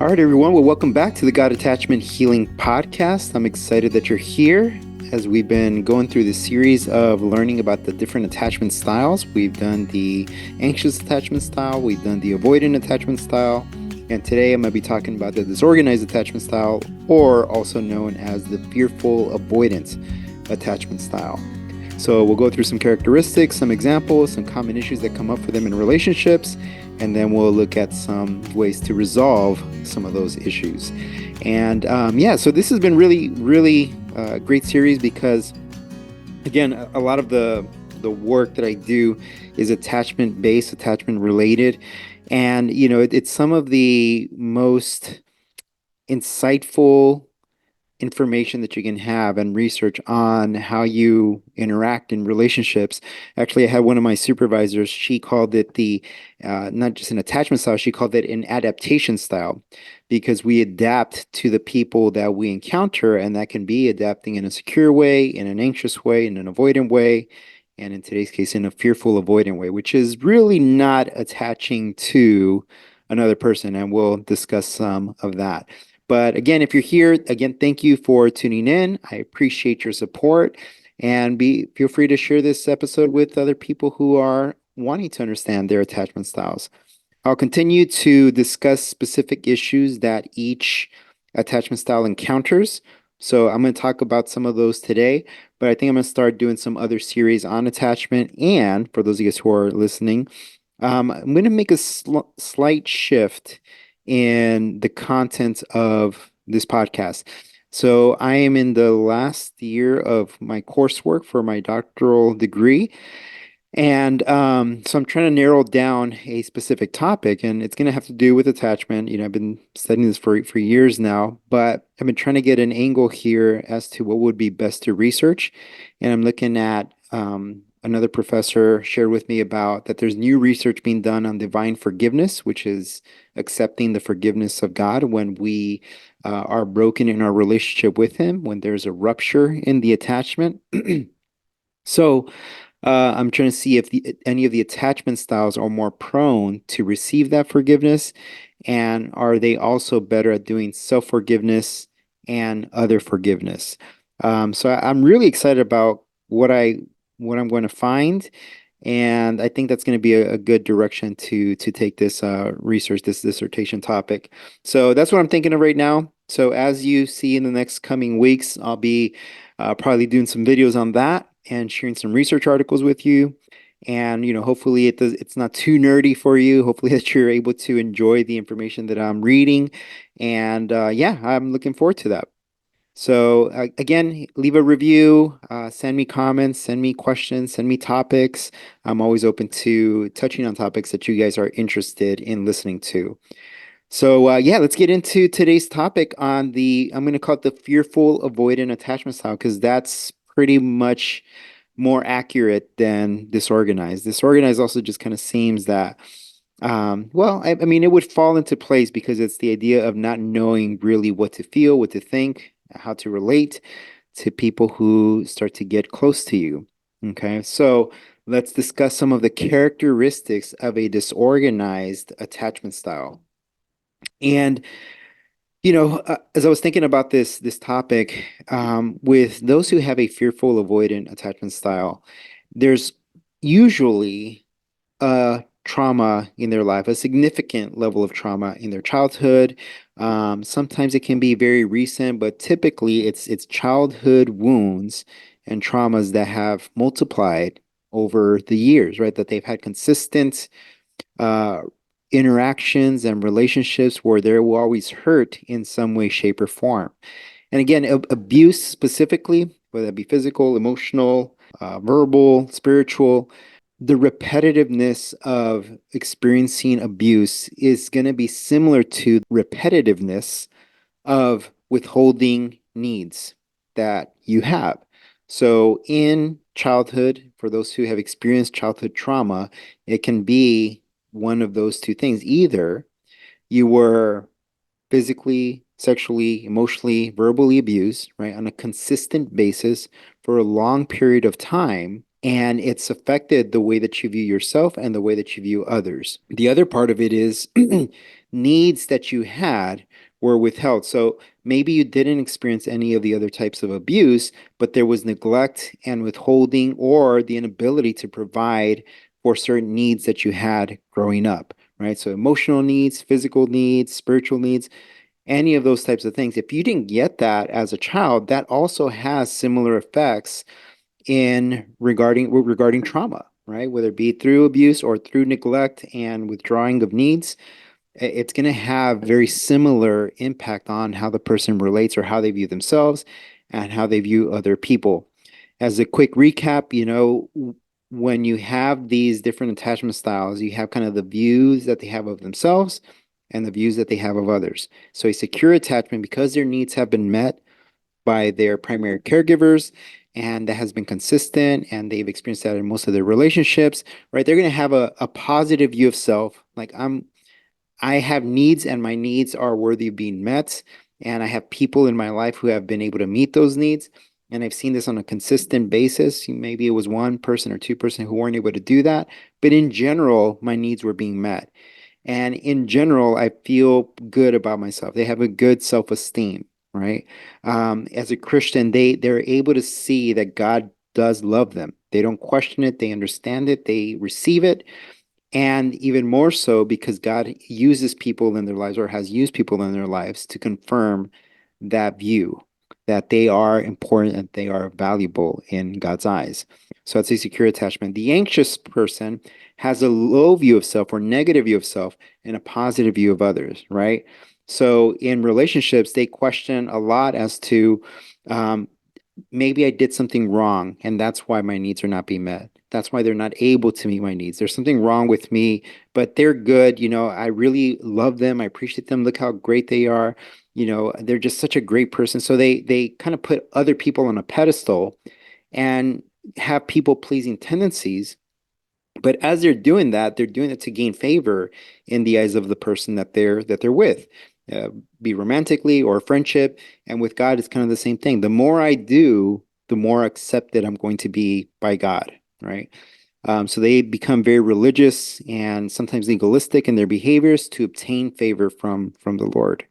All right, everyone. Well, welcome back to the God Attachment Healing Podcast. I'm excited that you're here as we've been going through this series of learning about the different attachment styles. We've done the anxious attachment style, we've done the avoidant attachment style, and today I'm going to be talking about the disorganized attachment style, or also known as the fearful avoidant attachment style. So we'll go through some characteristics, some examples, some common issues that come up for them in relationships, and then we'll look at some ways to resolve some of those issues. And so this has been really great series because, again, a lot of the work that I do is attachment based, attachment related, and it's some of the most insightful information that you can have and research on how you interact in relationships. Actually, I had one of my supervisors, she called it the not just an attachment style, she called it an adaptation style, because we adapt to the people that we encounter, and that can be adapting in a secure way, in an anxious way, in an avoidant way, and in today's case, in a fearful avoidant way, which is really not attaching to another person, and we'll discuss some of that. But again, if you're here, again, thank you for tuning in. I appreciate your support, and feel free to share this episode with other people who are wanting to understand their attachment styles. I'll continue to discuss specific issues that each attachment style encounters. So I'm going to talk about some of those today, but I think I'm going to start doing some other series on attachment. And for those of you guys who are listening, I'm going to make a slight shift in the content of this podcast. So I am in the last year of my coursework for my doctoral degree. And so I'm trying to narrow down a specific topic, and it's going to have to do with attachment. I've been studying this for years now, but I've been trying to get an angle here as to what would be best to research. And I'm looking at another professor shared with me about that there's new research being done on divine forgiveness, which is accepting the forgiveness of God when we are broken in our relationship with Him, when there's a rupture in the attachment. So I'm trying to see if any of the attachment styles are more prone to receive that forgiveness, and are they also better at doing self-forgiveness and other forgiveness. So I'm really excited about what I'm going to find, and I think that's going to be a good direction to take this research, this dissertation topic. So that's what I'm thinking of right now. So as you see in the next coming weeks, I'll be probably doing some videos on that and sharing some research articles with you. And hopefully it's not too nerdy for you. Hopefully that you're able to enjoy the information that I'm reading. And I'm looking forward to that. So again, leave a review, send me comments, send me questions, send me topics. I'm always open to touching on topics that you guys are interested in listening to. So let's get into today's topic on I'm going to call it the fearful avoidant attachment style, because that's pretty much more accurate than disorganized. Disorganized also just kind of seems that, I mean, it would fall into place because it's the idea of not knowing really what to feel, what to think, how to relate to people who start to get close to you. Okay, so let's discuss some of the characteristics of a disorganized attachment style. And as I was thinking about this topic, with those who have a fearful avoidant attachment style, there's usually a trauma in their life, a significant level of trauma in their childhood. Sometimes it can be very recent, but typically it's childhood wounds and traumas that have multiplied over the years, right? That they've had consistent uh, interactions and relationships where they were always hurt in some way, shape, or form. And again, abuse specifically, whether it be physical, emotional, verbal, spiritual, the repetitiveness of experiencing abuse is going to be similar to repetitiveness of withholding needs that you have. So in childhood, for those who have experienced childhood trauma, it can be one of those two things. Either you were physically, sexually, emotionally, verbally abused, right, on a consistent basis for a long period of time, and it's affected the way that you view yourself and the way that you view others. The other part of it is needs that you had were withheld. So maybe you didn't experience any of the other types of abuse, but there was neglect and withholding or the inability to provide for certain needs that you had growing up, right? So emotional needs, physical needs, spiritual needs, any of those types of things. If you didn't get that as a child, that also has similar effects in regarding trauma, right? Whether it be through abuse or through neglect and withdrawing of needs, it's going to have very similar impact on how the person relates or how they view themselves and how they view other people. As a quick recap, when you have these different attachment styles, you have kind of the views that they have of themselves and the views that they have of others. So a secure attachment, because their needs have been met by their primary caregivers and that has been consistent and they've experienced that in most of their relationships, right? They're going to have a positive view of self. Like I have needs and my needs are worthy of being met. And I have people in my life who have been able to meet those needs. And I've seen this on a consistent basis. Maybe it was one person or two person who weren't able to do that. But in general, my needs were being met. And in general, I feel good about myself. They have a good self-esteem, right? As a Christian, they're able to see that God does love them. They don't question it, they understand it, they receive it, and even more so because God uses people in their lives or has used people in their lives to confirm that view that they are important and they are valuable in God's eyes. So that's a secure attachment. The anxious person has a low view of self or negative view of self and a positive view of others, right? So in relationships, they question a lot as to um, maybe I did something wrong and that's why my needs are not being met. That's why they're not able to meet my needs. There's something wrong with me, but they're good. I really love them. I appreciate them. Look how great they are. They're just such a great person. So they kind of put other people on a pedestal and have people pleasing tendencies. But as they're doing it to gain favor in the eyes of the person that they're with, uh, be romantically or friendship. And with God, it's kind of the same thing. The more I do, the more accepted I'm going to be by God, right? So they become very religious and sometimes legalistic in their behaviors to obtain favor from the Lord.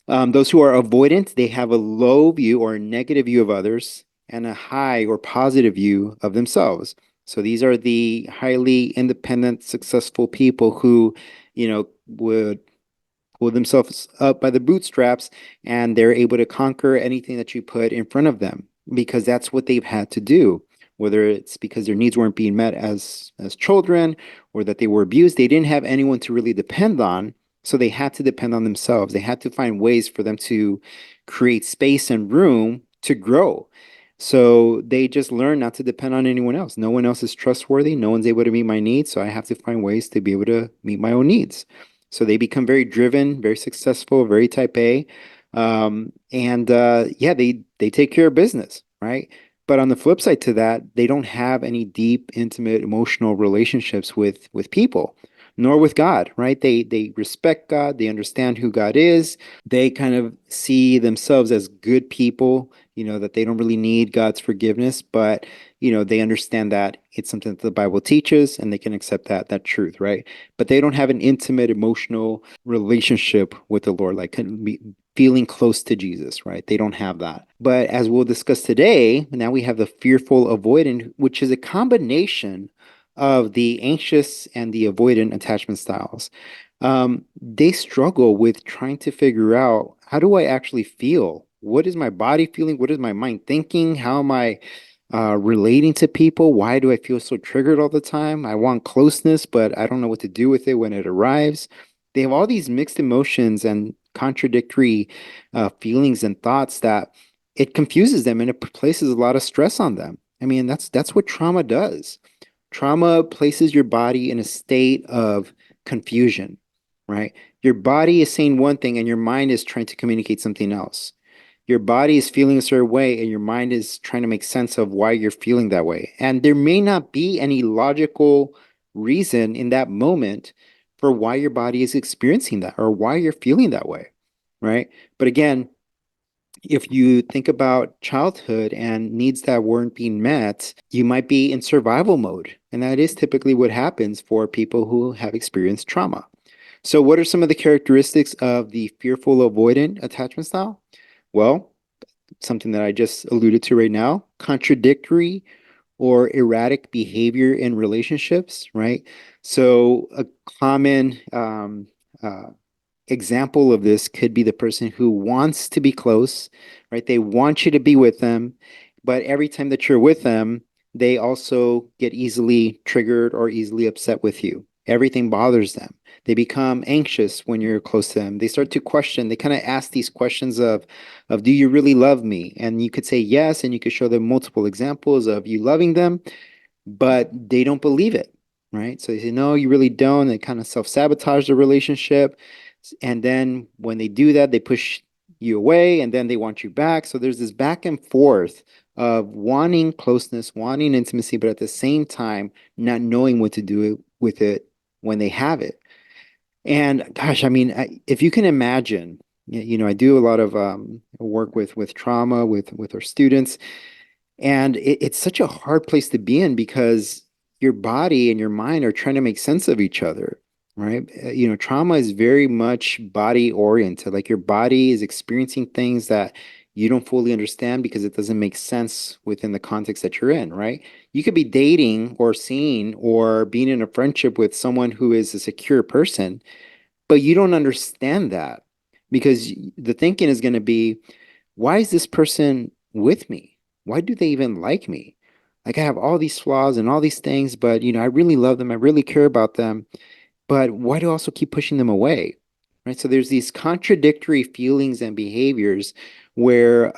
Those who are avoidant, they have a low view or a negative view of others and a high or positive view of themselves. So these are the highly independent, successful people who, would pull themselves up by the bootstraps and they're able to conquer anything that you put in front of them because that's what they've had to do. Whether it's because their needs weren't being met as children or that they were abused, they didn't have anyone to really depend on. So they had to depend on themselves. They had to find ways for them to create space and room to grow. So they just learned not to depend on anyone else. No one else is trustworthy. No one's able to meet my needs. So I have to find ways to be able to meet my own needs. So they become very driven, very successful, very type A. And yeah, they take care of business, right? But on the flip side to that, they don't have any deep, intimate, emotional relationships with people, nor with God, right? They respect God, they understand who God is, they kind of see themselves as good people, that they don't really need God's forgiveness, but they understand that it's something that the Bible teaches and they can accept that truth, right? But they don't have an intimate emotional relationship with the Lord, like feeling close to Jesus, right? They don't have that. But as we'll discuss today, now we have the fearful avoidant, which is a combination of the anxious and the avoidant attachment styles. They struggle with trying to figure out, how do I actually feel? What is my body feeling? What is my mind thinking? How am I relating to people? Why do I feel so triggered all the time? I want closeness, but I don't know what to do with it when it arrives. They have all these mixed emotions and contradictory feelings and thoughts that it confuses them and it places a lot of stress on them. I mean, that's what trauma does. Trauma places your body in a state of confusion, right? Your body is saying one thing and your mind is trying to communicate something else. Your body is feeling a certain way and your mind is trying to make sense of why you're feeling that way. And there may not be any logical reason in that moment for why your body is experiencing that or why you're feeling that way, right? But again, if you think about childhood and needs that weren't being met, you might be in survival mode. And that is typically what happens for people who have experienced trauma. So, what are some of the characteristics of the fearful avoidant attachment style? Well, something that I just alluded to right now, contradictory or erratic behavior in relationships, right? So, a common uh, example of this could be the person who wants to be close, right? They want you to be with them, but every time that you're with them, they also get easily triggered or easily upset with you. Everything bothers them. They become anxious when you're close to them. They start to question. They kind of ask these questions of do you really love me? And you could say yes, and you could show them multiple examples of you loving them, but they don't believe it, right? So they say, no, you really don't. They kind of self-sabotage the relationship. And then when they do that, they push you away and then they want you back. So there's this back and forth of wanting closeness, wanting intimacy, but at the same time, not knowing what to do with it when they have it. And gosh, I mean, if you can imagine, I do a lot of work with trauma with our students, and it's such a hard place to be in because your body and your mind are trying to make sense of each other, right? Trauma is very much body oriented. Like your body is experiencing things that you don't fully understand because it doesn't make sense within the context that you're in, right? You could be dating or seeing or being in a friendship with someone who is a secure person, but you don't understand that because the thinking is going to be, why is this person with me? Why do they even like me? Like I have all these flaws and all these things, but I really love them. I really care about them. But why do I also keep pushing them away? Right? So there's these contradictory feelings and behaviors where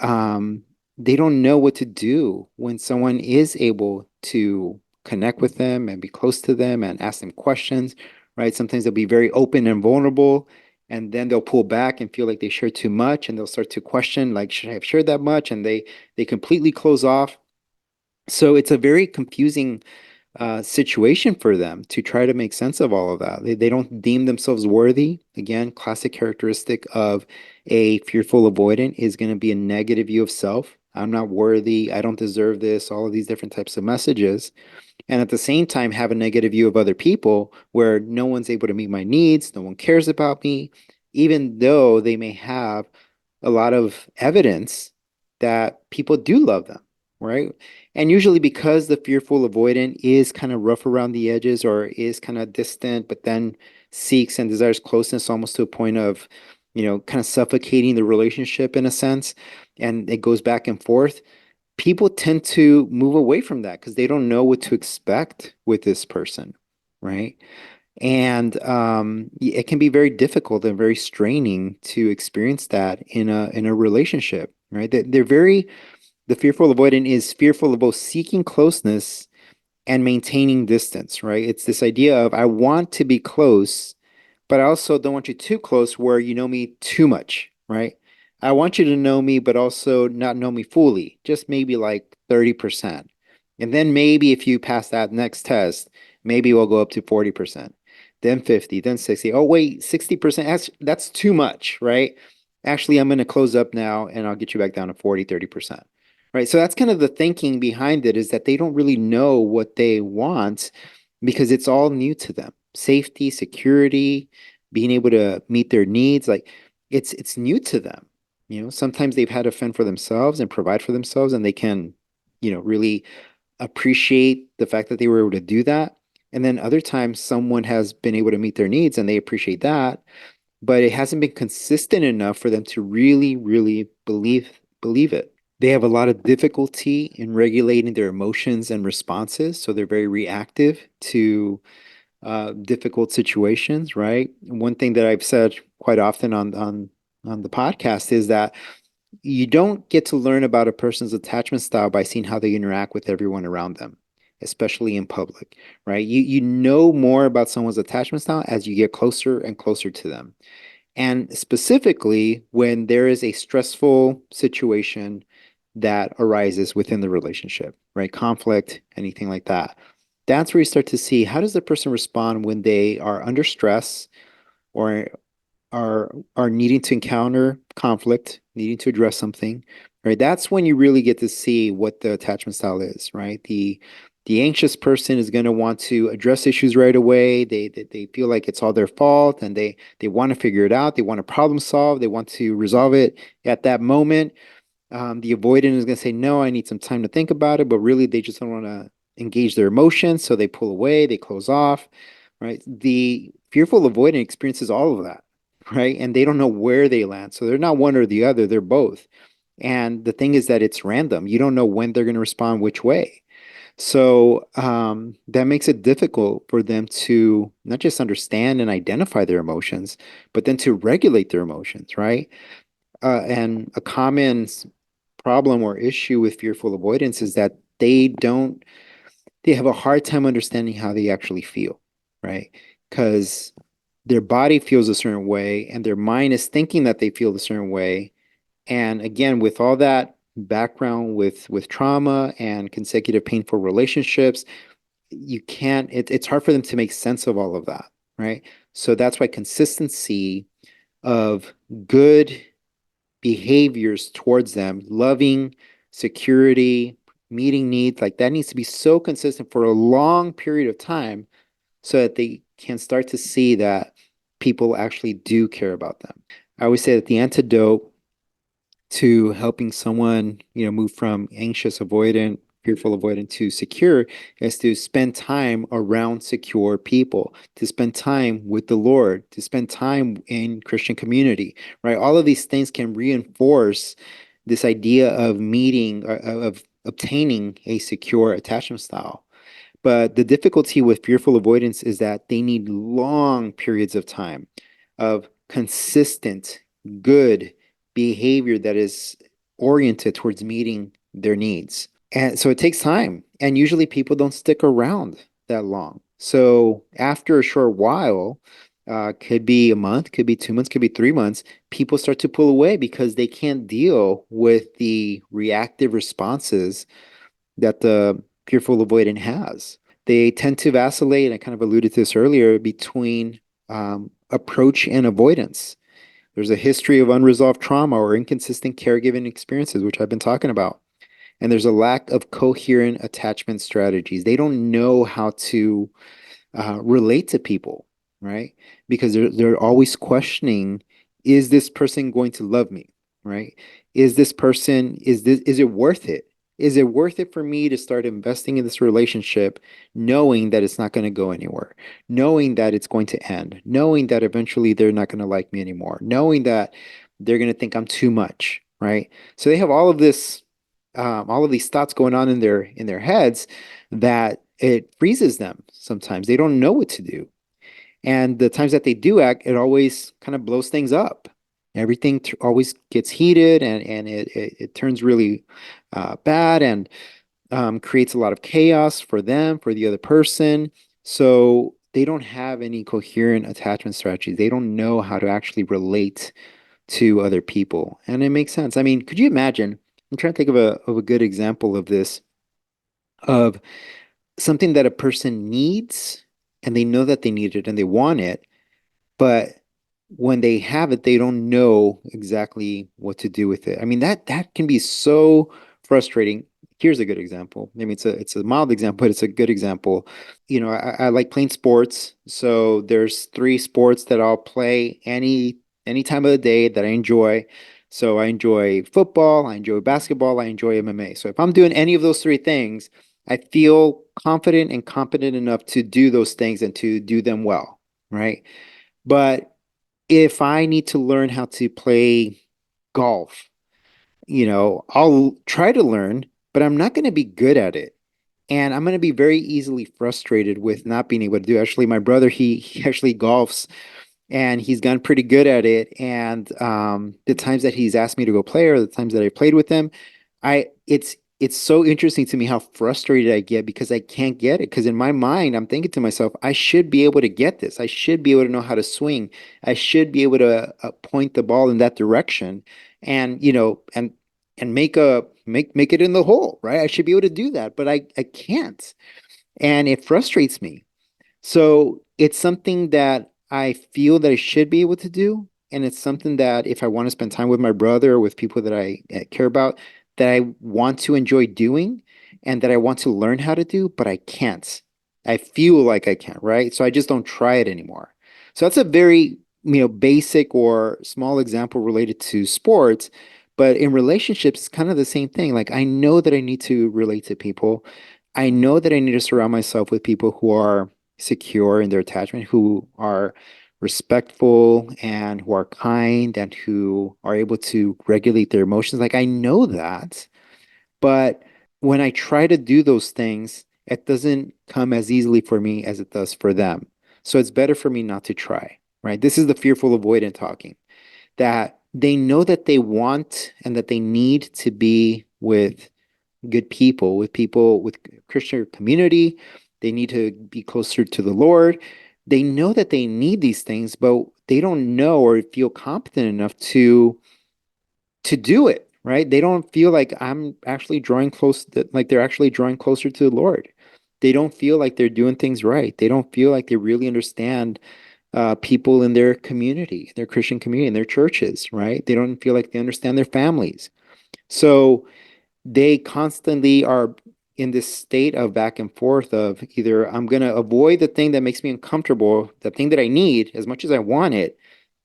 they don't know what to do when someone is able to connect with them and be close to them and ask them questions, right? Sometimes they'll be very open and vulnerable, and then they'll pull back and feel like they share too much, and they'll start to question, like, should I have shared that much? And they completely close off. So it's a very confusing situation for them to try to make sense of all of that. They don't deem themselves worthy. Again, classic characteristic of a fearful avoidant is going to be a negative view of self. I'm not worthy. I don't deserve this. All of these different types of messages. And at the same time, have a negative view of other people where no one's able to meet my needs. No one cares about me, even though they may have a lot of evidence that people do love them, right? And usually because the fearful avoidant is kind of rough around the edges or is kind of distant, but then seeks and desires closeness almost to a point of, kind of suffocating the relationship in a sense, and it goes back and forth. People tend to move away from that because they don't know what to expect with this person, right? And it can be very difficult and very straining to experience that in a relationship, right? They're very the fearful avoidant is fearful of both seeking closeness and maintaining distance, right? It's this idea of I want to be close, but I also don't want you too close where you know me too much, right? I want you to know me, but also not know me fully, just maybe like 30%. And then maybe if you pass that next test, maybe we'll go up to 40%, then 50, then 60. Oh, wait, 60%, that's too much, right? Actually, I'm going to close up now and I'll get you back down to 40, 30%. Right. So that's kind of the thinking behind it is that they don't really know what they want because it's all new to them. Safety, security, being able to meet their needs, like it's new to them. Sometimes they've had to fend for themselves and provide for themselves, and they can, really appreciate the fact that they were able to do that. And then other times someone has been able to meet their needs and they appreciate that, but it hasn't been consistent enough for them to really, really believe it. They have a lot of difficulty in regulating their emotions and responses, so they're very reactive to difficult situations, right? One thing that I've said quite often on the podcast is that you don't get to learn about a person's attachment style by seeing how they interact with everyone around them, especially in public, right? You know more about someone's attachment style as you get closer and closer to them. And specifically when there is a stressful situation that arises within the relationship, right? Conflict, anything like that. That's where you start to see how does the person respond when they are under stress or are needing to encounter conflict, needing to address something, right? That's when you really get to see what the attachment style is, right? The anxious person is going to want to address issues right away. They feel like it's all their fault and they want to figure it out. They want to problem solve. They want to resolve it at that moment. The avoidant is going to say, no, I need some time to think about it, but really they just don't want to engage their emotions. So they pull away, they close off, right? The fearful avoidant experiences all of that, right? And they don't know where they land. So they're not one or the other, they're both. And the thing is that it's random. You don't know when they're going to respond which way. So that makes it difficult for them to not just understand and identify their emotions, but then to regulate their emotions, right? And a common problem or issue with fearful avoidance is that they have a hard time understanding how they actually feel, right? Because their body feels a certain way and their mind is thinking that they feel a certain way. And again, with all that background with trauma and consecutive painful relationships, it's hard for them to make sense of all of that, right? So that's why consistency of good behaviors towards them, loving, security, meeting needs, like that needs to be so consistent for a long period of time so that they can start to see that people actually do care about them. I always say that the antidote to helping someone, move from anxious avoidant, fearful avoidant to secure is to spend time around secure people, to spend time with the Lord, to spend time in Christian community, right? All of these things can reinforce this idea of meeting, of obtaining a secure attachment style. But the difficulty with fearful avoidance is that they need long periods of time of consistent, good behavior that is oriented towards meeting their needs. And so it takes time. And usually people don't stick around that long. So after a short while, could be a month, could be 2 months, could be 3 months, people start to pull away because they can't deal with the reactive responses that the fearful avoidant has. They tend to vacillate, and I kind of alluded to this earlier, between approach and avoidance. There's a history of unresolved trauma or inconsistent caregiving experiences, which I've been talking about. And there's a lack of coherent attachment strategies. They don't know how to relate to people, right? Because they're always questioning, is this person going to love me, right? Is it worth it? Is it worth it for me to start investing in this relationship, knowing that it's not going to go anywhere, knowing that it's going to end, knowing that eventually they're not going to like me anymore, knowing that they're going to think I'm too much, right? So they have all of these thoughts going on in their heads that it freezes them sometimes. They don't know what to do. And the times that they do act, it always kind of blows things up. Everything always gets heated and it turns really bad and creates a lot of chaos for them, for the other person. So they don't have any coherent attachment strategies. They don't know how to actually relate to other people. And it makes sense. I mean, could you imagine? I'm trying to think of a good example of this, of something that a person needs and they know that they need it and they want it, but when they have it, they don't know exactly what to do with it. I mean, that can be so frustrating. Here's a good example. I mean, it's a mild example, but it's a good example. I like playing sports. So there's three sports that I'll play any time of the day that I enjoy. So I enjoy football, I enjoy basketball, I enjoy MMA. So if I'm doing any of those three things, I feel confident and competent enough to do those things and to do them well, right? But if I need to learn how to play golf, I'll try to learn, but I'm not going to be good at it. And I'm going to be very easily frustrated with not being able to do it. Actually, my brother, he actually golfs and he's gotten pretty good at it. And the times that he's asked me to go play or the times that I played with him, it's so interesting to me how frustrated I get because I can't get it. Because in my mind, I'm thinking to myself, I should be able to get this. I should be able to know how to swing. I should be able to point the ball in that direction, and and make it in the hole, right? I should be able to do that, but I can't, and it frustrates me. So it's something that I feel that I should be able to do. And it's something that if I want to spend time with my brother or with people that I care about, that I want to enjoy doing. and that I want to learn how to do, but I can't. I feel like I can't, right? So I just don't try it anymore. So that's a very, basic or small example related to sports, but in relationships, it's kind of the same thing. Like I know that I need to relate to people. I know that I need to surround myself with people who are secure in their attachment, who are respectful and who are kind and who are able to regulate their emotions. Like I know that, but when I try to do those things, it doesn't come as easily for me as it does for them. So it's better for me not to try, right? This is the fearful avoidant talking, that they know that they want and that they need to be with good people, with people with Christian community. They need to be closer to the Lord. They know that they need these things, but they don't know or feel competent enough to do it, right? They don't feel like I'm actually drawing close, like they're actually drawing closer to the Lord. They don't feel like they're doing things right. They don't feel like they really understand people in their community, their Christian community, in their churches, right? They don't feel like they understand their families. So they constantly are in this state of back and forth of either I'm going to avoid the thing that makes me uncomfortable, the thing that I need as much as I want it.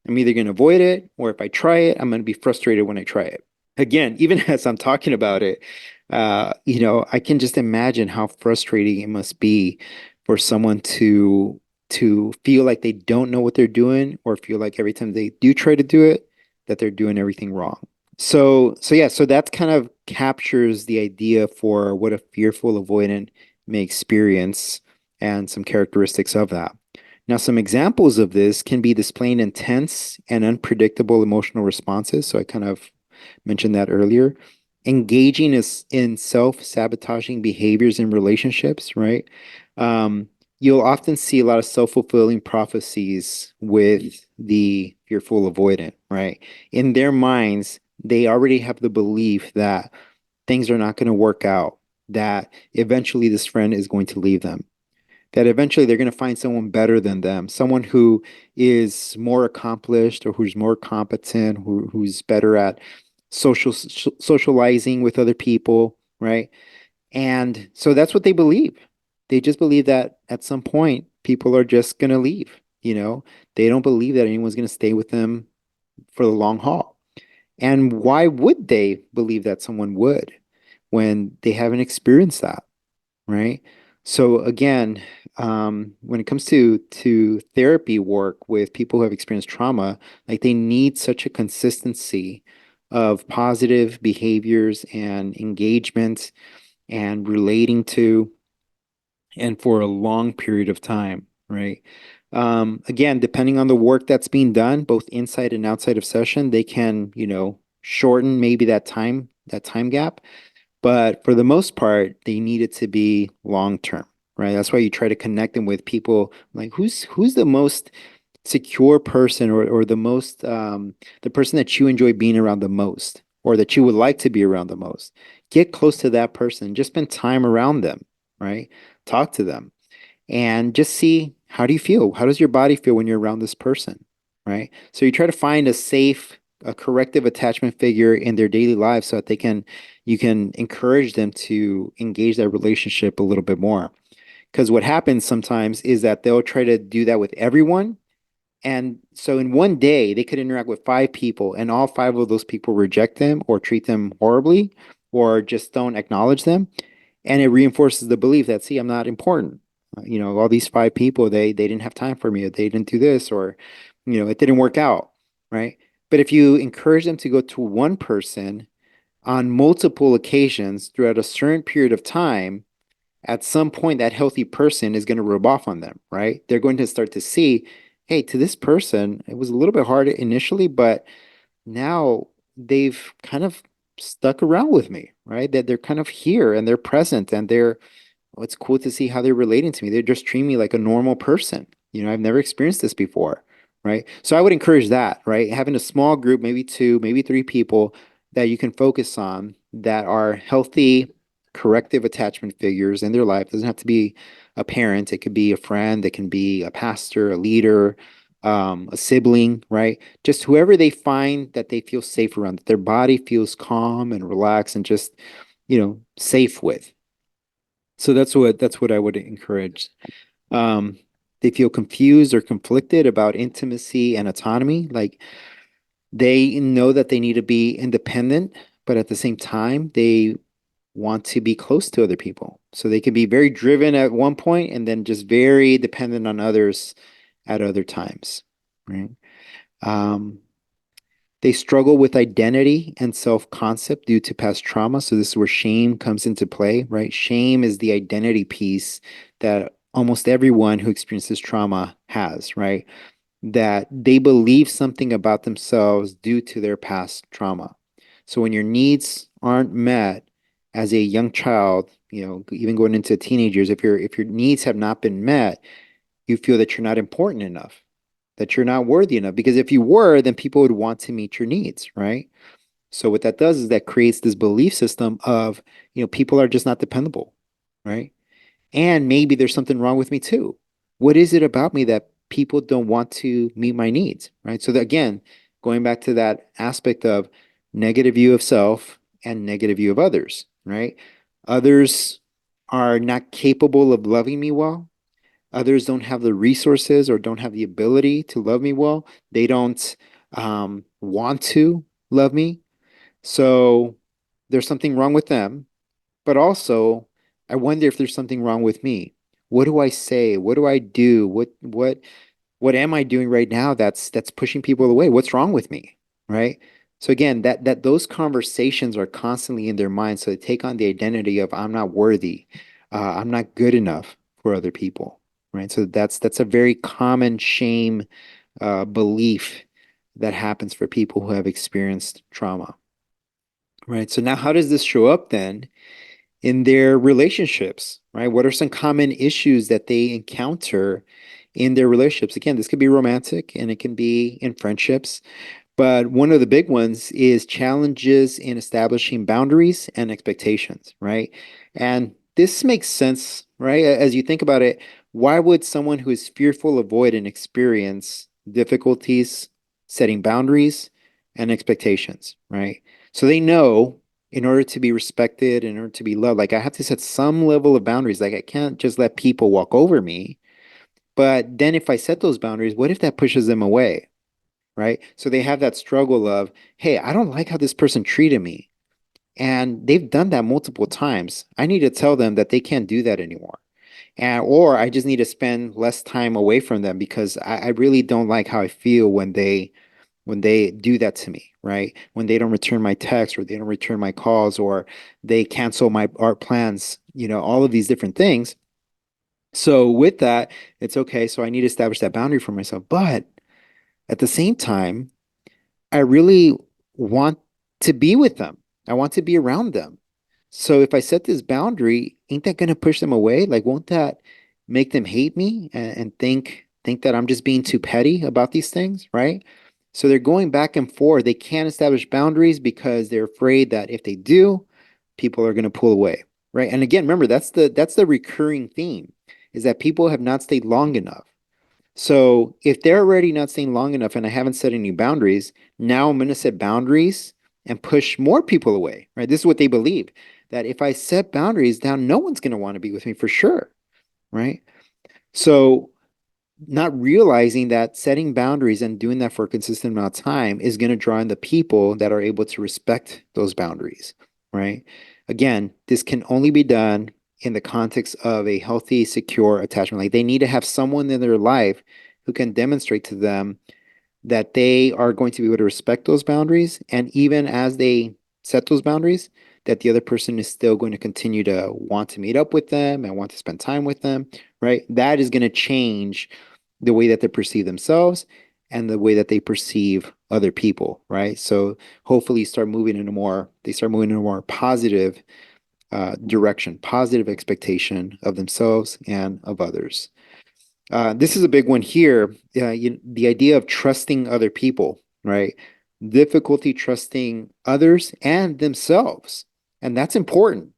I'm either going to avoid it, or if I try it, I'm going to be frustrated when I try it. Again, even as I'm talking about it, I can just imagine how frustrating it must be for someone to feel like they don't know what they're doing, or feel like every time they do try to do it, that they're doing everything wrong. So yeah, so that kind of captures the idea for what a fearful avoidant may experience and some characteristics of that. Now, some examples of this can be displaying intense and unpredictable emotional responses. So I kind of mentioned that earlier. Engaging is in self-sabotaging behaviors in relationships, right? You'll often see a lot of self-fulfilling prophecies with the fearful avoidant, right? In their minds, they already have the belief that things are not going to work out, that eventually this friend is going to leave them, that eventually they're going to find someone better than them, someone who is more accomplished or who's more competent, who's better at socializing with other people, right? And so that's what they believe. They just believe that at some point people are just going to leave, you know? They don't believe that anyone's going to stay with them for the long haul. And why would they believe that someone would when they haven't experienced that? Right? So again, when it comes to therapy work with people who have experienced trauma, like they need such a consistency of positive behaviors and engagement and relating to, and for a long period of time, right? Again, depending on the work that's being done, both inside and outside of session, they can, shorten maybe that time gap. But for the most part, they need it to be long term, right? That's why you try to connect them with people like who's the most secure person, or the person that you enjoy being around the most, or that you would like to be around the most. Get close to that person. Just spend time around them, right? Talk to them and just see, how do you feel? How does your body feel when you're around this person, right? So you try to find a corrective attachment figure in their daily lives so that you can encourage them to engage that relationship a little bit more. Because what happens sometimes is that they'll try to do that with everyone. And so in one day, they could interact with five people, and all five of those people reject them or treat them horribly or just don't acknowledge them. And it reinforces the belief that, see, I'm not important. All these five people, they didn't have time for me, or they didn't do this, or it didn't work out, right? But if you encourage them to go to one person on multiple occasions throughout a certain period of time, at some point that healthy person is going to rub off on them, right? They're going to start to see, hey, to this person, it was a little bit hard initially, but now they've kind of stuck around with me, right? That they're kind of here and they're present, and it's cool to see how they're relating to me. They're just treating me like a normal person. I've never experienced this before, right? So I would encourage that, right? Having a small group, maybe two, maybe three people that you can focus on that are healthy, corrective attachment figures in their life. It doesn't have to be a parent. It could be a friend. It can be a pastor, a leader, a sibling, right? Just whoever they find that they feel safe around, that their body feels calm and relaxed and just, safe with. So that's what I would encourage. Um, they feel confused or conflicted about intimacy and autonomy. Like they know that they need to be independent, but at the same time, they want to be close to other people. So they can be very driven at one point and then just very dependent on others at other times, right? Um, they struggle with identity and self-concept due to past trauma. So this is where shame comes into play, right? Shame is the identity piece that almost everyone who experiences trauma has, right? That they believe something about themselves due to their past trauma. So when your needs aren't met as a young child, even going into teenagers, if your needs have not been met, you feel that you're not important enough, that you're not worthy enough. Because if you were, then people would want to meet your needs, right? So what that does is that creates this belief system of, people are just not dependable, right? And maybe there's something wrong with me too. What is it about me that people don't want to meet my needs, right? So that, again, going back to that aspect of negative view of self and negative view of others, right? Others are not capable of loving me well. Others don't have the resources or don't have the ability to love me well. They don't want to love me. So there's something wrong with them. But also, I wonder if there's something wrong with me. What do I say? What do I do? What am I doing right now that's pushing people away? What's wrong with me? Right? So again, that those conversations are constantly in their mind. So they take on the identity of I'm not worthy, I'm not good enough for other people. Right? So that's a very common shame belief that happens for people who have experienced trauma. Right? So now how does this show up then in their relationships, right? What are some common issues that they encounter in their relationships? Again, this could be romantic and it can be in friendships. But one of the big ones is challenges in establishing boundaries and expectations, right? And this makes sense, right? As you think about it, why would someone who is fearful avoid and experience difficulties setting boundaries and expectations, right? So they know in order to be respected, in order to be loved, like I have to set some level of boundaries. Like I can't just let people walk over me. But then if I set those boundaries, what if that pushes them away? Right? So they have that struggle of, hey, I don't like how this person treated me. And they've done that multiple times. I need to tell them that they can't do that anymore. And or I just need to spend less time away from them because I really don't like how I feel when they do that to me, right? When they don't return my texts or they don't return my calls or they cancel my art plans, all of these different things. So with that, it's okay. So I need to establish that boundary for myself. But at the same time, I really want to be with them. I want to be around them. So if I set this boundary, ain't that going to push them away? Like, won't that make them hate me and think that I'm just being too petty about these things, right? So they're going back and forth. They can't establish boundaries because they're afraid that if they do, people are going to pull away, right? And again, remember that's the recurring theme is that people have not stayed long enough. So if they're already not staying long enough and I haven't set any boundaries, now I'm going to set boundaries and push more people away, right? This is what they believe that if I set boundaries down, no one's going to want to be with me for sure, right? So not realizing that setting boundaries and doing that for a consistent amount of time is going to draw in the people that are able to respect those boundaries, right? Again, this can only be done in the context of a healthy, secure attachment. Like they need to have someone in their life who can demonstrate to them that they are going to be able to respect those boundaries. And even as they set those boundaries, that the other person is still going to continue to want to meet up with them and want to spend time with them, right? That is going to change the way that they perceive themselves and the way that they perceive other people, right? So hopefully they start moving in a more positive direction, positive expectation of themselves and of others. This is a big one here. The idea of trusting other people, right? Difficulty trusting others and themselves. And that's important,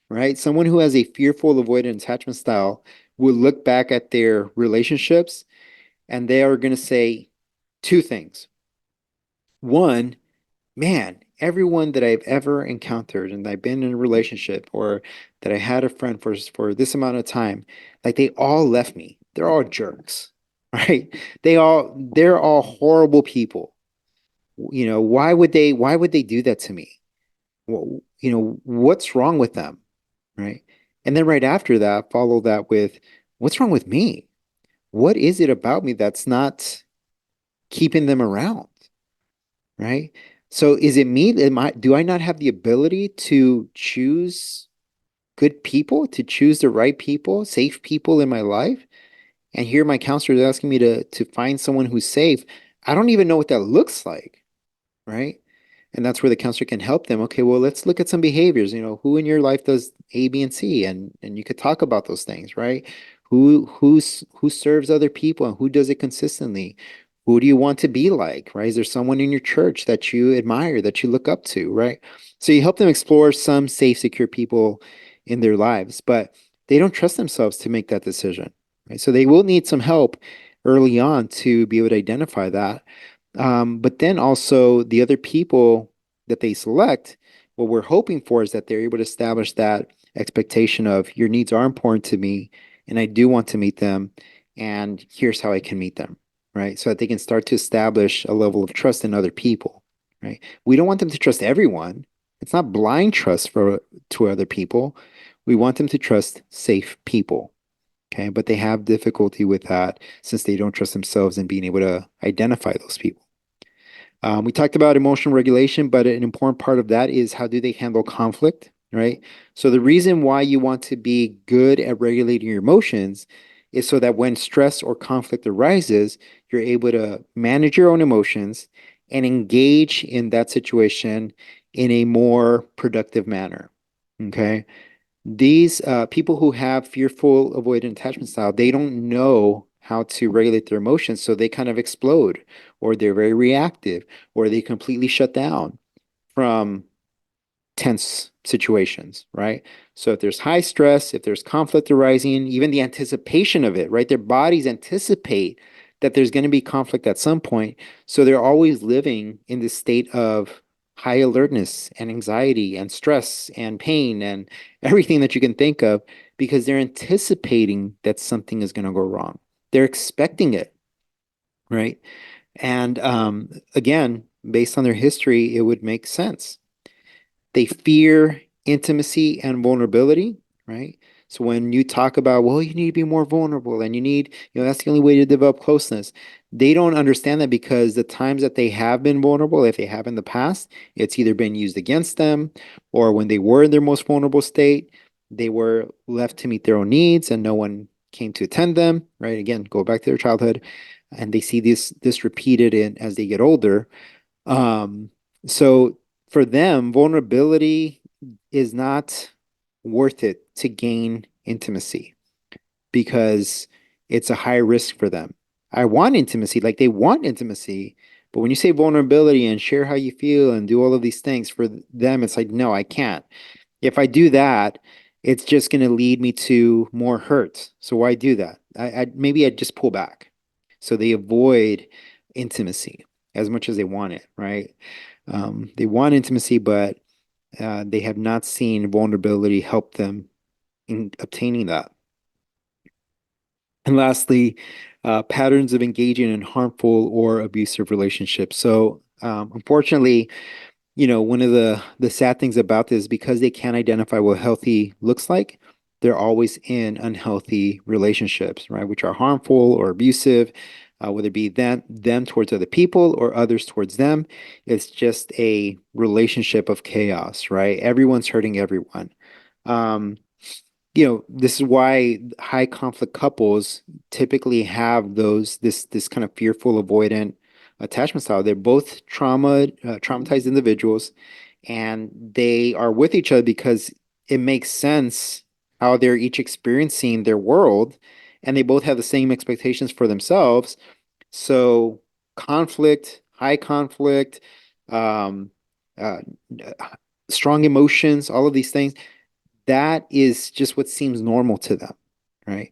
right? Someone who has a fearful, avoidant attachment style will look back at their relationships and they are going to say two things. One, man, everyone that I've ever encountered and I've been in a relationship or that I had a friend for this amount of time, like they all left me. They're all jerks, right? They're all horrible people. Why would they do that to me? Well, what's wrong with them, right? And then right after that, follow that with what's wrong with me? What is it about me that's not keeping them around, right? So is it me? Do I not have the ability to choose good people, to choose the right people, safe people in my life? And here my counselor is asking me to find someone who's safe. I don't even know what that looks like, right? And that's where the counselor can help them. Okay, well, let's look at some behaviors. Who in your life does A, B, and C, and you could talk about those things, right? Who serves other people and who does it consistently? Who do you want to be like, right? Is there someone in your church that you admire, that you look up to, right? So you help them explore some safe, secure people in their lives, but they don't trust themselves to make that decision, right? So they will need some help early on to be able to identify that. But then also the other people that they select, what we're hoping for is that they're able to establish that expectation of your needs are important to me and I do want to meet them, and here's how I can meet them, right? So that they can start to establish a level of trust in other people, right? We don't want them to trust everyone. It's not blind trust to other people. We want them to trust safe people. Okay, but they have difficulty with that since they don't trust themselves in being able to identify those people. We talked about emotional regulation, but an important part of that is how do they handle conflict, right? So the reason why you want to be good at regulating your emotions is so that when stress or conflict arises, you're able to manage your own emotions and engage in that situation in a more productive manner. Okay. These people who have fearful avoidant attachment style, they don't know how to regulate their emotions, so they kind of explode, or they're very reactive, or they completely shut down from tense situations, right? So if there's high stress, if there's conflict arising, even the anticipation of it, right? Their bodies anticipate that there's going to be conflict at some point. So they're always living in this state of high alertness and anxiety and stress and pain and everything that you can think of because they're anticipating that something is going to go wrong. They're expecting it, right? And again, based on their history, it would make sense. They fear intimacy and vulnerability, right? So when you talk about, well, you need to be more vulnerable and that's the only way to develop closeness. They don't understand that because the times that they have been vulnerable, if they have in the past, it's either been used against them or when they were in their most vulnerable state, they were left to meet their own needs and no one came to attend them, right? Again, go back to their childhood and they see this repeated in as they get older. So for them, vulnerability is not worth it to gain intimacy because it's a high risk for them. I want intimacy, like they want intimacy, but when you say vulnerability and share how you feel and do all of these things for them, it's like, no, I can't. If I do that, it's just going to lead me to more hurt. So why do that? Maybe I'd just pull back. So they avoid intimacy as much as they want it, right? They want intimacy, but they have not seen vulnerability help them in obtaining that. And lastly, patterns of engaging in harmful or abusive relationships. So, unfortunately, one of the sad things about this is because they can't identify what healthy looks like, they're always in unhealthy relationships, right? Which are harmful or abusive, whether it be them towards other people or others towards them. It's just a relationship of chaos, right? Everyone's hurting everyone. Um, this is why high conflict couples typically have this kind of fearful avoidant attachment style. They're both traumatized individuals, and they are with each other because it makes sense how they're each experiencing their world, and they both have the same expectations for themselves. So high conflict, um, uh, strong emotions, all of these things that is just what seems normal to them, right?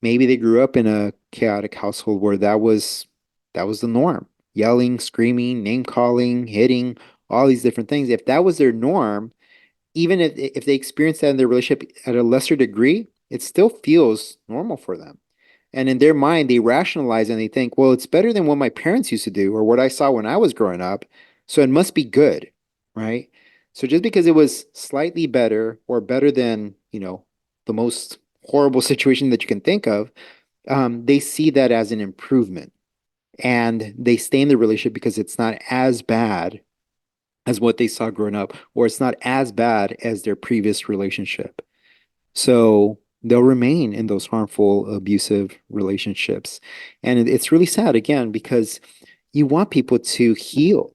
Maybe they grew up in a chaotic household where that was the norm. Yelling, screaming, name calling, hitting, all these different things. If that was their norm, even if they experience that in their relationship at a lesser degree, it still feels normal for them. And in their mind, they rationalize and they think, well, it's better than what my parents used to do or what I saw when I was growing up. So it must be good, right? So just because it was slightly better or better than, the most horrible situation that you can think of, they see that as an improvement and they stay in the relationship because it's not as bad as what they saw growing up, or it's not as bad as their previous relationship. So they'll remain in those harmful, abusive relationships. And it's really sad again because you want people to heal.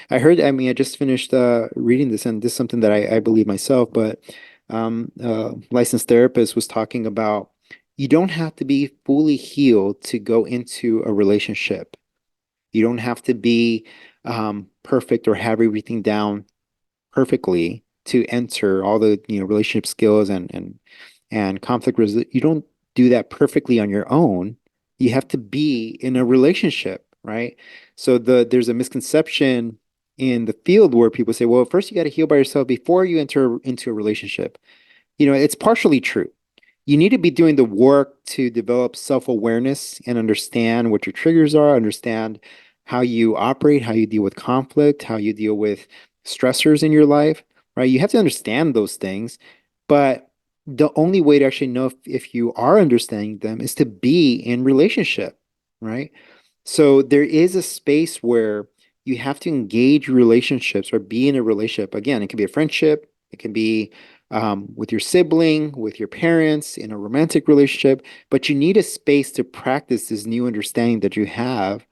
I mean, I just finished reading this, and this is something that I believe myself, but licensed therapist was talking about you don't have to be fully healed to go into a relationship. You don't have to be perfect or have everything down perfectly to enter all the relationship skills and conflict resolution. You don't do that perfectly on your own. You have to be in a relationship, right? So there's a misconception in the field where people say, well, first you got to heal by yourself before you enter into a relationship. It's partially true. You need to be doing the work to develop self-awareness and understand what your triggers are, understand how you operate, how you deal with conflict, how you deal with stressors in your life, right? You have to understand those things, but the only way to actually know if you are understanding them is to be in relationship, right? So there is a space where you have to engage relationships or be in a relationship. Again, it can be a friendship, it can be with your sibling, with your parents, in a romantic relationship, but you need a space to practice this new understanding that you have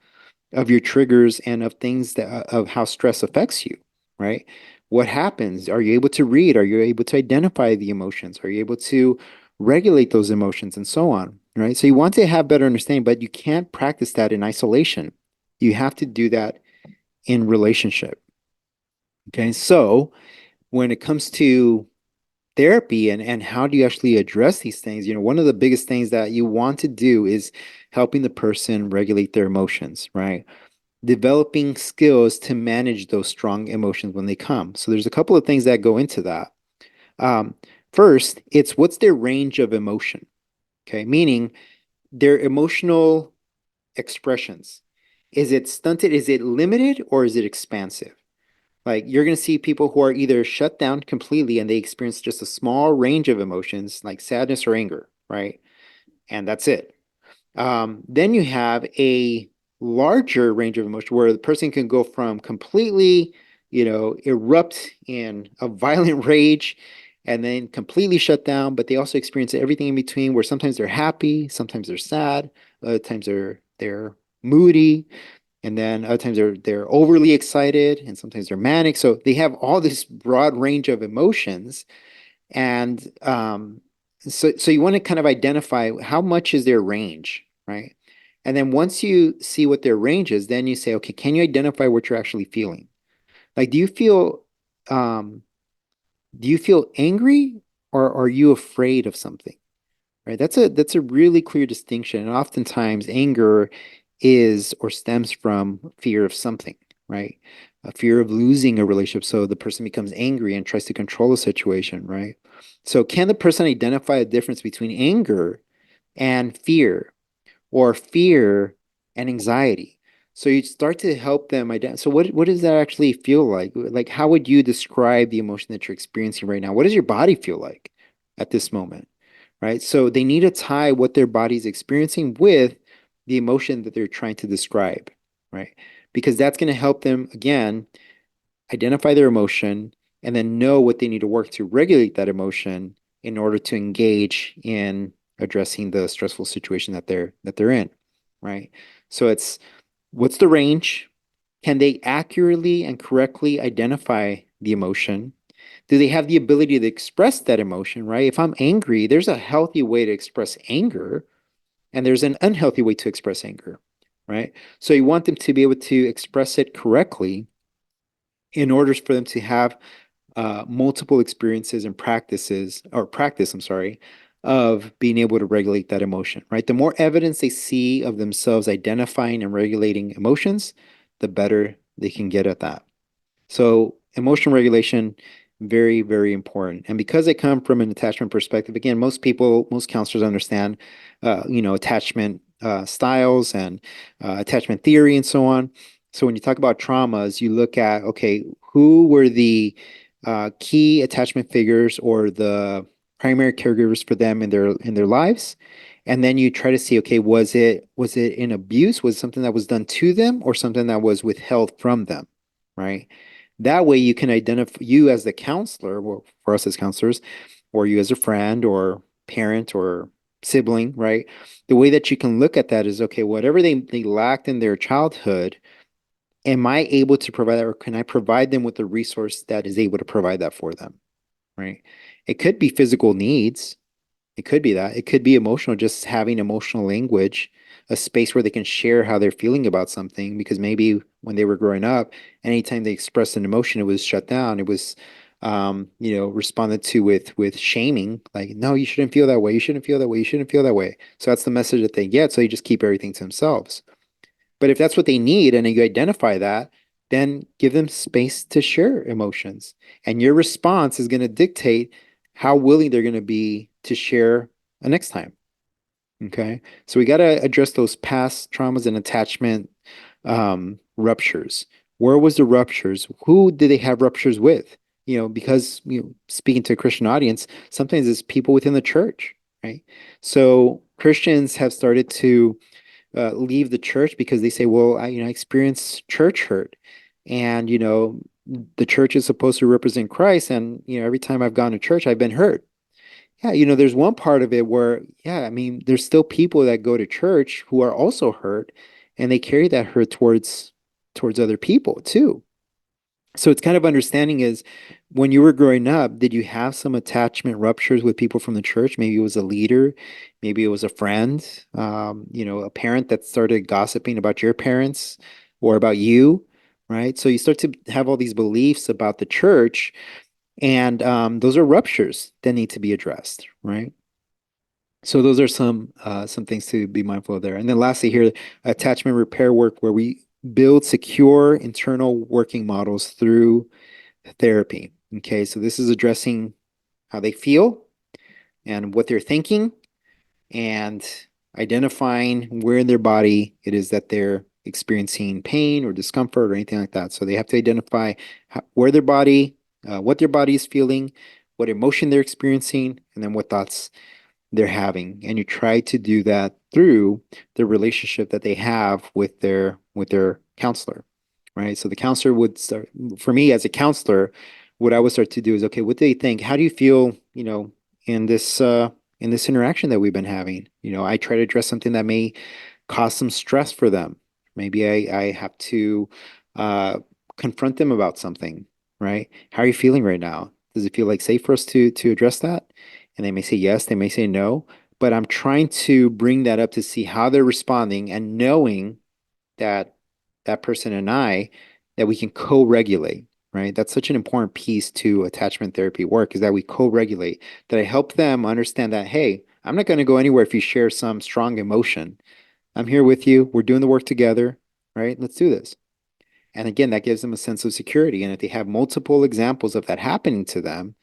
of your triggers and of things that of how stress affects you, right? What happens? Are you able to read? Are you able to identify the emotions? Are you able to regulate those emotions and so on, right? So you want to have better understanding, but you can't practice that in isolation. You have to do that in relationship. Okay. So when it comes to therapy and how do you actually address these things, one of the biggest things that you want to do is helping the person regulate their emotions, right? Developing skills to manage those strong emotions when they come. So there's a couple of things that go into that. Um, First, it's what's their range of emotion, okay? Meaning their emotional expressions. Is it stunted? Is it limited or is it expansive? Like you're going to see people who are either shut down completely and they experience just a small range of emotions like sadness or anger, right? And that's it. Then you have a larger range of emotion where the person can go from completely, erupt in a violent rage and then completely shut down, but they also experience everything in between where sometimes they're happy, sometimes they're sad, other times they're moody, and then other times they're overly excited and sometimes they're manic. So they have all this broad range of emotions and so you want to kind of identify how much is their range, right? And then once you see what their range is, then you say, okay, can you identify what you're actually feeling? Like, um, do you feel angry or are you afraid of something? Right? That's a really clear distinction. And oftentimes anger is or stems from fear of something, right? A fear of losing a relationship. So the person becomes angry and tries to control the situation, right? So can the person identify a difference between anger and fear or fear and anxiety? So you start to help them identify. So what does that actually feel like? Like how would you describe the emotion that you're experiencing right now? What does your body feel like at this moment? Right? So they need to tie what their body's experiencing with the emotion that they're trying to describe, right? Because that's going to help them, again, identify their emotion and then know what they need to work to regulate that emotion in order to engage in addressing the stressful situation that they're in, right? So it's what's the range? Can they accurately and correctly identify the emotion? Do they have the ability to express that emotion, right? If I'm angry, there's a healthy way to express anger, and there's an unhealthy way to express anger, right? So you want them to be able to express it correctly in order for them to have multiple experiences and practice, I'm sorry, of being able to regulate that emotion, right? The more evidence they see of themselves identifying and regulating emotions, the better they can get at that. So emotional regulation, very, very important. And because I come from an attachment perspective, again, most people, most counselors understand, attachment styles and attachment theory and so on. So when you talk about traumas, you look at, okay, who were the key attachment figures or the primary caregivers for them in their lives? And then you try to see, okay, was it an abuse? Was it something that was done to them or something that was withheld from them, right? That way you can identify you as the counselor, well, for us as counselors, or you as a friend or parent or sibling, right? The way that you can look at that is, okay, whatever they lacked in their childhood, am I able to provide that, or can I provide them with a resource that is able to provide that for them, right? It could be physical needs, it could be that. It could be emotional, just having emotional language, a space where they can share how they're feeling about something. Because maybe when they were growing up, anytime they expressed an emotion, it was shut down. It was, responded to with shaming. Like, no, you shouldn't feel that way. You shouldn't feel that way. You shouldn't feel that way. So that's the message that they get. So they just keep everything to themselves. But if that's what they need and you identify that, then give them space to share emotions. And your response is going to dictate how willing they're going to be to share a next time. Okay. So we got to address those past traumas and attachment ruptures. Where was the ruptures? Who did they have ruptures with? Because speaking to a Christian audience, sometimes it's people within the church, right? So Christians have started to leave the church because they say, well, I experience church hurt, and the church is supposed to represent Christ, and every time I've gone to church, I've been hurt. Yeah, there's one part of it where, yeah, I mean, there's still people that go to church who are also hurt, and they carry that hurt towards other people too. So it's kind of understanding is when you were growing up, did you have some attachment ruptures with people from the church? Maybe it was a leader, maybe it was a friend, a parent that started gossiping about your parents or about you, right? So you start to have all these beliefs about the church, and those are ruptures that need to be addressed, right? So those are some things to be mindful of there. And then lastly here, attachment repair work where we build secure internal working models through therapy. Okay, so this is addressing how they feel and what they're thinking and identifying where in their body it is that they're experiencing pain or discomfort or anything like that. So they have to identify where their body, what their body is feeling, what emotion they're experiencing, and then what thoughts they're having. And you try to do that through the relationship that they have with their counselor, right? So the counselor would start, for me as a counselor, what I would start to do is, okay, what do they think? How do you feel, in this interaction that we've been having? I try to address something that may cause some stress for them. Maybe I have to uh, confront them about something, right? How are you feeling right now? Does it feel like safe for us to address that? And they may say yes, they may say no, but I'm trying to bring that up to see how they're responding and knowing that that person and I that we can co-regulate, right? That's such an important piece to attachment therapy work is that we co-regulate, that I help them understand that, hey, I'm not going to go anywhere if you share some strong emotion. I'm here with you. We're doing the work together, right? Let's do this. And again, that gives them a sense of security. And if they have multiple examples of that happening to them,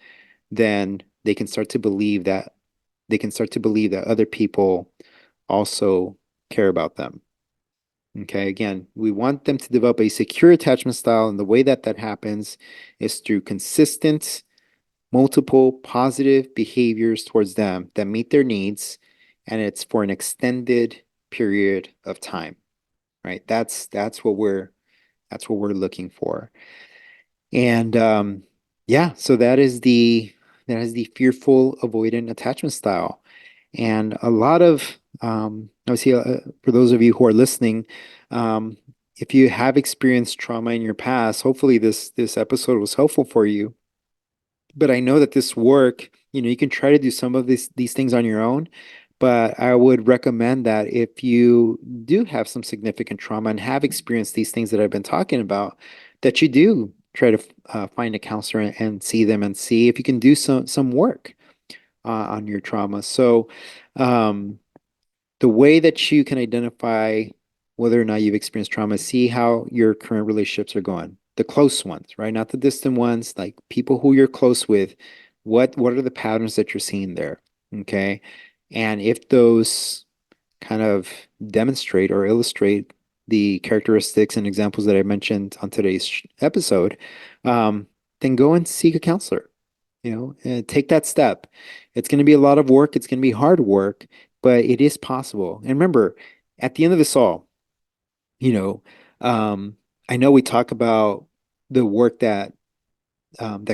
then they can start to believe that other people also care about them. Okay, again, we want them to develop a secure attachment style, and the way that that happens is through consistent, multiple positive behaviors towards them that meet their needs, and it's for an extended period of time, right? That's what we're looking for. And yeah, so that is the fearful avoidant attachment style. And a lot of, obviously, for those of you who are listening, um, if you have experienced trauma in your past, hopefully this episode was helpful for you. But I know that this work, you can try to do some of these things on your own, but I would recommend that if you do have some significant trauma and have experienced these things that I've been talking about, that you do try to find a counselor and see them and see if you can do some work on your trauma. So, um, the way that you can identify whether or not you've experienced trauma, see how your current relationships are going. the close ones, right? Not the distant ones, like people who you're close with. What are the patterns that you're seeing there? Okay. And if those kind of demonstrate or illustrate the characteristics and examples that I mentioned on today's episode, um, then go and seek a counselor. Take that step. It's going to be a lot of work. It's going to be hard work, but it is possible. And remember, at the end of this all, you know, um, I know we talk about the work that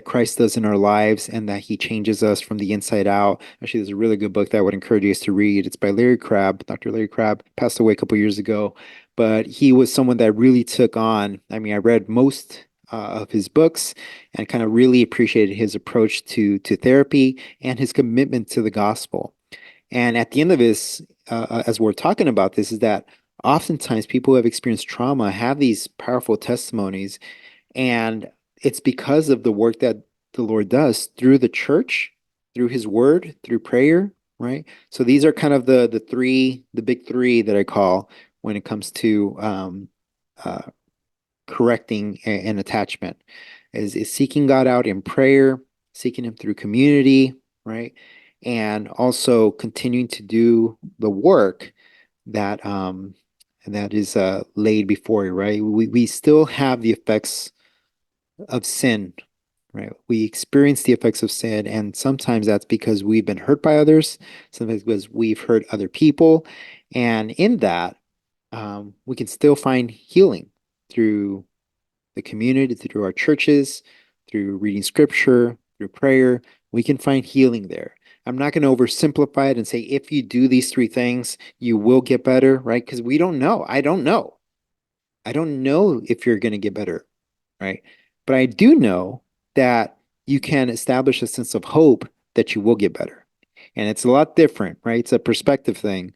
Christ does in our lives and that he changes us from the inside out. Actually, there's a really good book that I would encourage you guys to read. It's by Larry Crabb. Dr. Larry Crabb passed away a couple years ago, but he was someone that really took on. I mean, I read most of his books and kind of really appreciated his approach to therapy and his commitment to the gospel. And at the end of this, as we're talking about this, is that oftentimes people who have experienced trauma have these powerful testimonies, and it's because of the work that the Lord does through the church, through his word, through prayer, right? So these are kind of the big three that I call when it comes to uh, correcting an attachment is seeking God out in prayer, seeking him through community, right? And also continuing to do the work that is laid before you, right? We still have the effects of sin, right? We experience the effects of sin, and sometimes that's because we've been hurt by others, sometimes because we've hurt other people. And in that, we can still find healing through the community, through our churches, through reading scripture, through prayer. We can find healing there. I'm not going to oversimplify it and say, if you do these three things, you will get better, right? Because we don't know. I don't know. I don't know if you're going to get better, right? But I do know that you can establish a sense of hope that you will get better. And it's a lot different, right? It's a perspective thing.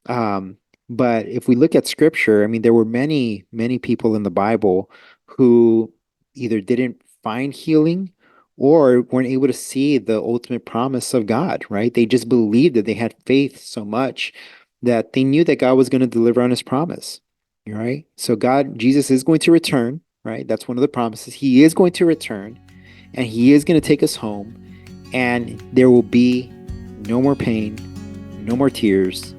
Um, but if we look at scripture, I mean, there were many, many people in the Bible who either didn't find healing or weren't able to see the ultimate promise of God, right? They just believed that they had faith so much that they knew that God was going to deliver on his promise, right? So Jesus is going to return, right? That's one of the promises. He is going to return and he is going to take us home, and there will be no more pain, no more tears,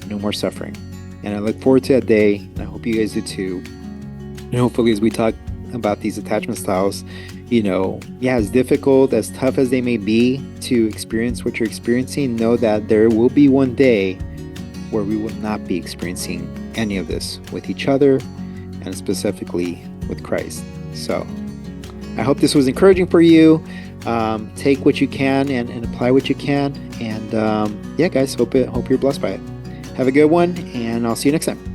no more suffering. And I look forward to that day, and I hope you guys do too. And hopefully, as we talk about these attachment styles, yeah, as difficult, as tough as they may be to experience what you're experiencing, know that there will be one day where we will not be experiencing any of this with each other and specifically with Christ. So I hope this was encouraging for you. Take what you can and apply what you can. And yeah, guys, hope you're blessed by it. Have a good one, and I'll see you next time.